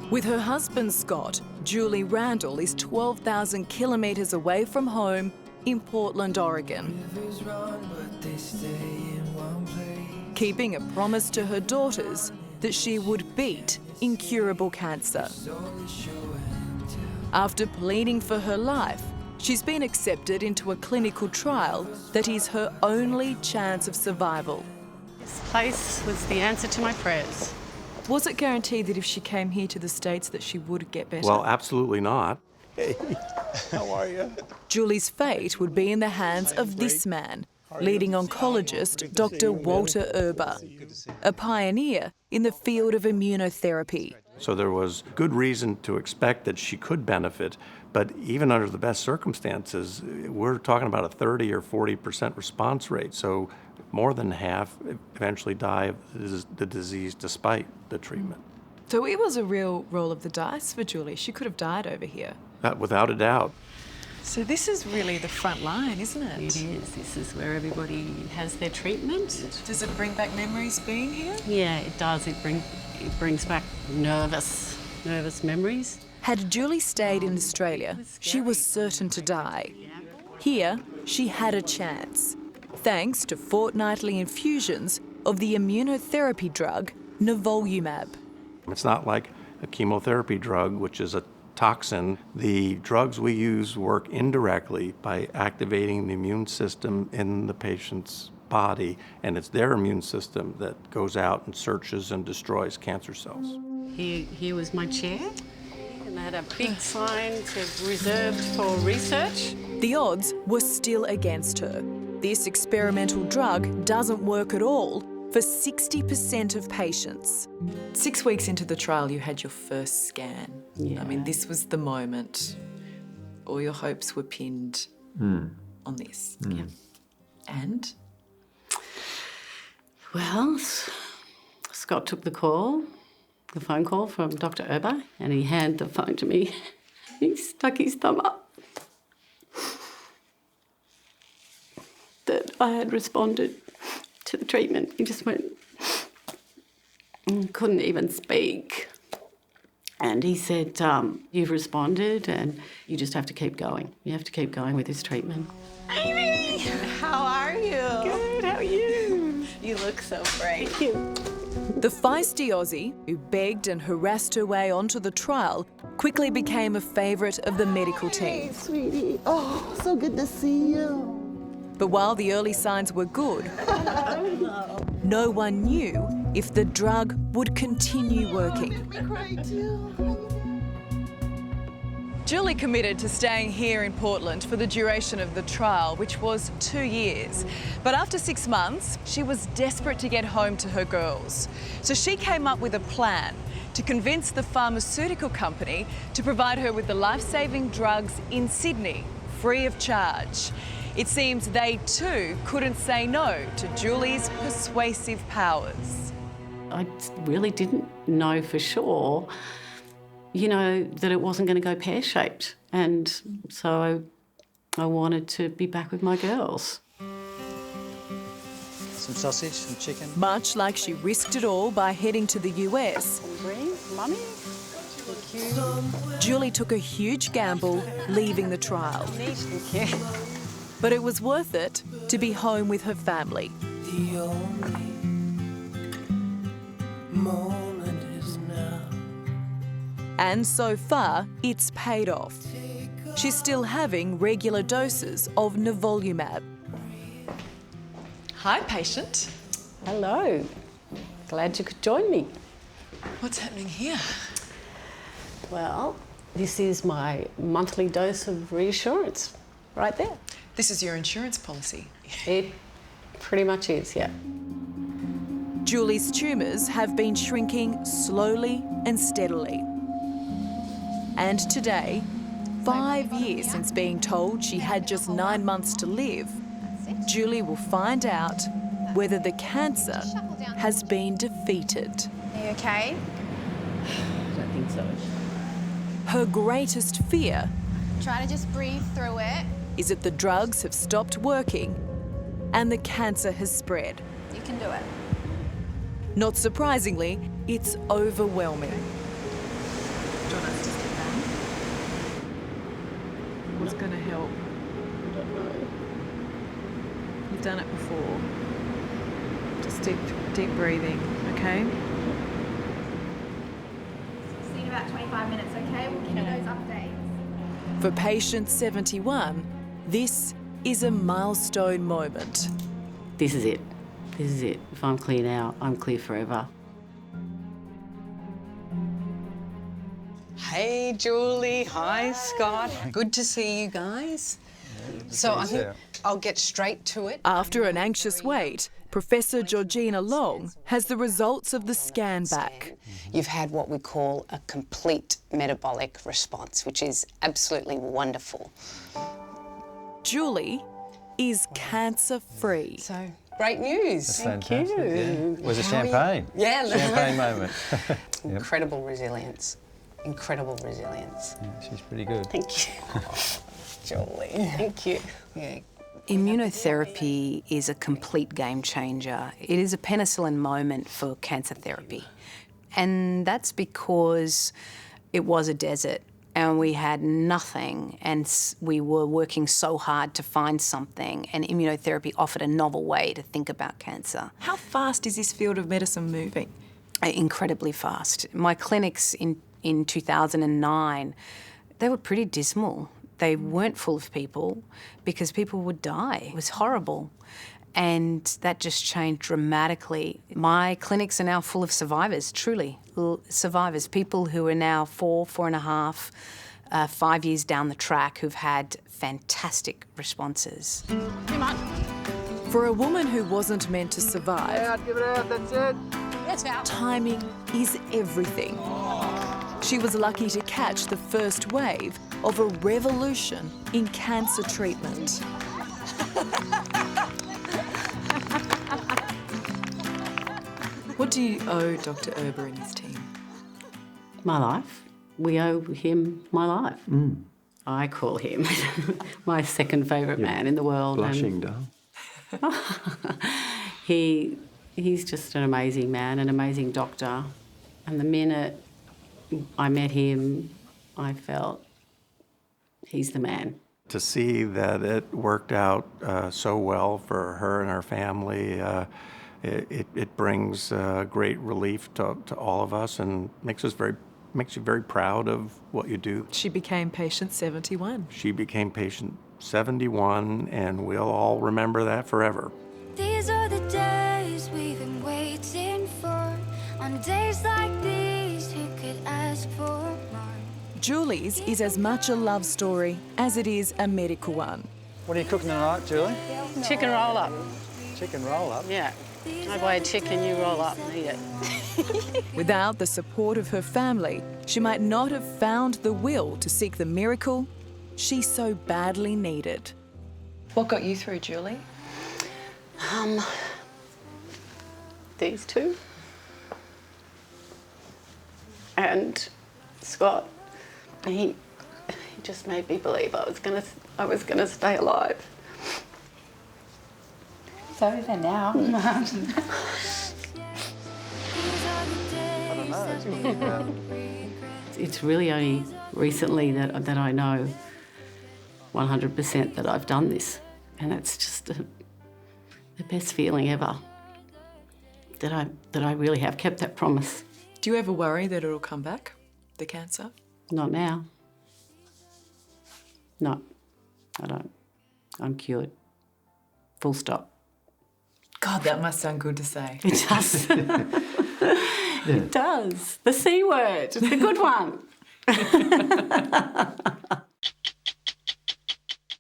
With her husband Scott, Julie Randall is 12,000 kilometres away from home in Portland, Oregon. Keeping a promise to her daughters that she would beat incurable cancer. After pleading for her life, she's been accepted into a clinical trial that is her only chance of survival. This place was the answer to my prayers. Was it guaranteed that if she came here to the States that she would get better? Well, absolutely not. Hey, how are you? Julie's fate would be in the hands of this man, leading oncologist Dr. Walter Erber, a pioneer in the field of immunotherapy. So there was good reason to expect that she could benefit, but even under the best circumstances, we're talking about a 30 or 40% response rate. So more than half eventually die of the disease despite the treatment. So it was a real roll of the dice for Julie. She could have died over here. Without a doubt. So this is really the front line, isn't it? It is. This is where everybody has their treatment. Does it bring back memories being here? Yeah, it does. It brings back nervous memories. Had Julie stayed in Australia, she was certain to die. Here, she had a chance, thanks to fortnightly infusions of the immunotherapy drug nivolumab. It's not like a chemotherapy drug, which is a toxin. The drugs we use work indirectly by activating the immune system in the patient's body, and it's their immune system that goes out and searches and destroys cancer cells. Here was my chair, and I had a big sign reserved for research. The odds were still against her. This experimental drug doesn't work at all for 60% of patients. 6 weeks into the trial, you had your first scan. Yeah. I mean, this was the moment. All your hopes were pinned on this. Yeah. And? Well, Scott took the phone call from Dr. Erber, and he handed the phone to me. He stuck his thumb up. That I had responded to the treatment. He just went, couldn't even speak. And he said, you've responded and you just have to keep going. You have to keep going with this treatment. Amy, how are you? Good, how are you? You look so bright. Thank you. The feisty Aussie, who begged and harassed her way onto the trial, quickly became a favourite of the medical team. Hey, sweetie. Oh, so good to see you. But while the early signs were good, no one knew if the drug would continue working. Me cry too. Julie committed to staying here in Portland for the duration of the trial, which was 2 years. But after 6 months, she was desperate to get home to her girls. So she came up with a plan to convince the pharmaceutical company to provide her with the life-saving drugs in Sydney, free of charge. It seems they too couldn't say no to Julie's persuasive powers. I really didn't know for sure, that it wasn't going to go pear-shaped. And so I wanted to be back with my girls. Some sausage, some chicken. Much like she risked it all by heading to the US, Green, mummy. Thank you. Julie took a huge gamble leaving the trial. Thank you. But it was worth it to be home with her family. The only moment is now. And so far, it's paid off. She's still having regular doses of nivolumab. Hi, patient. Hello. Glad you could join me. What's happening here? Well, this is my monthly dose of reassurance right there. This is your insurance policy. It pretty much is, yeah. Julie's tumours have been shrinking slowly and steadily. And today, 5 years since being told she had just 9 months to live, Julie will find out whether the cancer has been defeated. Are you okay? I don't think so. Her greatest fear Try to just breathe through it. is that the drugs have stopped working and the cancer has spread. You can do it. Not surprisingly, it's overwhelming. Do you want us to step down? What's going to help? I don't know. You've done it before. Just deep breathing, okay? See you in about 25 minutes, okay? We'll give you those updates. For patient 71, this is a milestone moment. This is it. This is it. If I'm clear now, I'm clear forever. Hey, Julie. Hi, Scott. Good to see you guys. So I think I'll get straight to it. After an anxious wait, Professor Georgina Long has the results of the scan back. You've had what we call a complete metabolic response, which is absolutely wonderful. Julie is cancer-free. So, great news. That's fantastic. Yeah. Was it champagne? Yeah. Champagne moment. Incredible resilience. Incredible resilience. Yeah, she's pretty good. Thank you. Julie. Thank you. Yeah. Immunotherapy is a complete game changer. It is a penicillin moment for cancer therapy. And that's because it was a desert and we had nothing and we were working so hard to find something, and immunotherapy offered a novel way to think about cancer. How fast is this field of medicine moving? Incredibly fast. My clinics in 2009, they were pretty dismal. They weren't full of people because people would die. It was horrible. And that just changed dramatically. My clinics are now full of survivors, truly. Survivors, people who are now 4.5, 5 years down the track who've had fantastic responses. Come on. For a woman who wasn't meant to survive, Give it out, that's it. It's out. timing is everything. She was lucky to catch the first wave of a revolution in cancer treatment. What do you owe Dr. Erber and his team? My life. We owe him my life. I call him my second favourite man in the world. Blushing, doll. He's just an amazing man, an amazing doctor. And the minute I met him, I felt he's the man. To see that it worked out so well for her and her family, it brings great relief to all of us and makes you very proud of what you do. She became patient 71. She became patient 71, and we'll all remember that forever. These are the days we've been waiting for. On days like these, who could ask for more? Julie's is as much a love story as it is a medical one. What are you cooking tonight, Julie? Chicken roll up. Chicken roll up. Yeah. I buy a chicken, you roll up and eat it. Without the support of her family, she might not have found the will to seek the miracle she so badly needed. What got you through, Julie? These two. And Scott, he just made me believe I was gonna stay alive. So then now. I don't know. It's really only recently that I know 100% that I've done this, and it's just the best feeling ever. That I really have kept that promise. Do you ever worry that it'll come back, the cancer? Not now. No, I don't. I'm cured. Full stop. God, that must sound good to say. It does. It does. The C word, the good one.